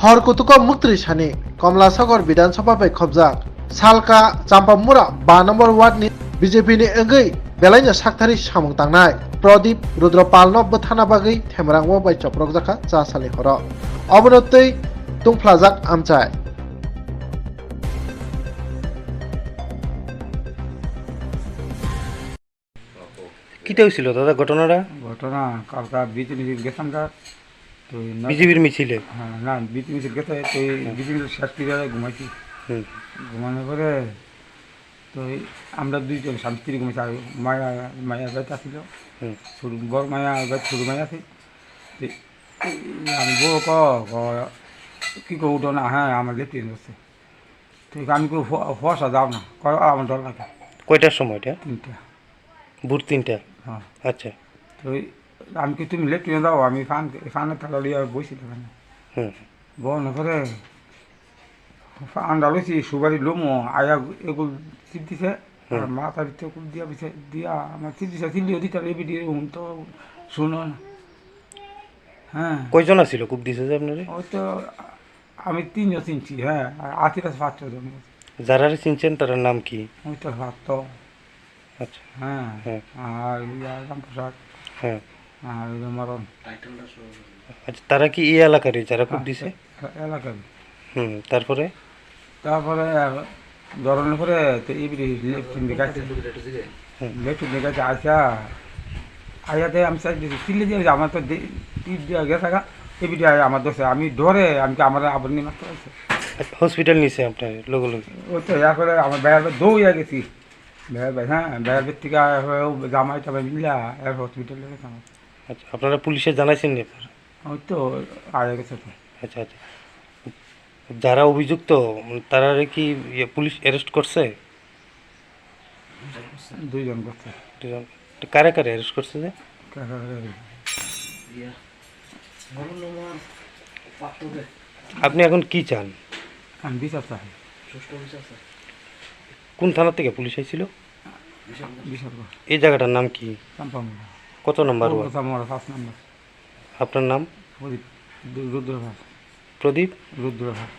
हरकुतुक मुक्ति सानि कमलासागर विधानसभा बै खबजाक सालका चाम्पामुरा 5 नम्बर वार्डनि बीजेपीनि ओंगै बेलायनो साक्तारि सामुं तांनाय प्रदीप रुद्रपालनो बथाना बागै थेमरांगो बै चप्रक जाखा चासालि हर अबनतै तुंफ्लाजाक आमचाय কিটা হয়েছিল দাদা ঘটনাটা? ঘটনা কালকা বিজেপি গেছিলাম গা তো বিজেপির মিছিলে? হ্যাঁ না বিজেপি গেছে তো বিজেপি শেষ পিরিয়ডে ঘুমাইছি। ঘুমানোর পরে তো আমরা দুইজন স্বামী স্ত্রী ঘুমাইছি আর মায়া মায়া বেটা ছিল ছোট বড় মায়া ছোট মায়া আছে আমি বউ কী করে উঠো না, হ্যাঁ আমার লেট্রিন হচ্ছে। ঠিক আমি কেউ ফসা যাও না আমার ডর লাগে। কয়টার সময়টা? 3টা ভোর 3টা? হ্যাঁ। আচ্ছা। তো আমি কি তুমি লেট্রিনে যাও, আমি ফানের তালা লিয়ে বসছিলাম এখানে। বন করে আন্ডা লইছি সুবারি লোমো আয়া এগুলো চিপ দিছে আর মাথার ভিতরে কুল দিয়া পিছে দিয়া আমার চিপ দিছে চিল্লিও দিতে এবি দিয়ে তো শুনো না। হ্যাঁ কয়জন আছিল কুক দিছে যে আপনারে? ওই তো আমি 3জন চিনছি। হ্যাঁ আর আতিরা 5 জন। যারা চিনছেন তার নাম কি? ওই তো ভাত। আচ্ছা। হ্যাঁ হ্যাঁ। আর রামপ্রসাদ। হ্যাঁ। আর মরণ। আচ্ছা, তারা কি এই এলাকারই যারা কুক দিছে? এলাকার। তারপরে ধরনের পরে তো এবিডি লেফটিন দেখাচ্ছে লেফটিন দেখাচ্ছে আসা আয়াতে আমি চাই দিয়েছি চিল্লি দিয়ে আমার তো টিপ দেওয়া গেছে গা এবিডি আমার দোষে আমি ধরে আমি আমার আবার নিয়ে মারতে পারছি। হসপিটাল নিছে আপনার লোকে লোকে? ওই তো ইয়া করে আমার বেড়ার দৌড়িয়া গেছি বেড়ার ভাই। হ্যাঁ বেড়ার থেকে জামাই টামাই মিলা এর হসপিটালে গেছে আমার। আচ্ছা, আপনারা পুলিশে জানাইছেন নি আপনারা? ওই তো আয়া গেছে তো। আচ্ছা আচ্ছা, যারা অভিযুক্ত তারা কি পুলিশ অ্যারেস্ট করছে? 2জন করছে। দুজন। কারে কারে অ্যারেস্ট করছে যে? আপনি এখন কি চান? আমি বিচার চাই। কোন থানা থেকে পুলিশ আইছিল? বিচার এই জায়গাটার নাম কি? চাম্পামুড়া। কত নম্বর ওয়ার্ড? 5 নম্বর। আপনার নাম? রুদ্রভাস। প্রদীপ রুদ্রভাস।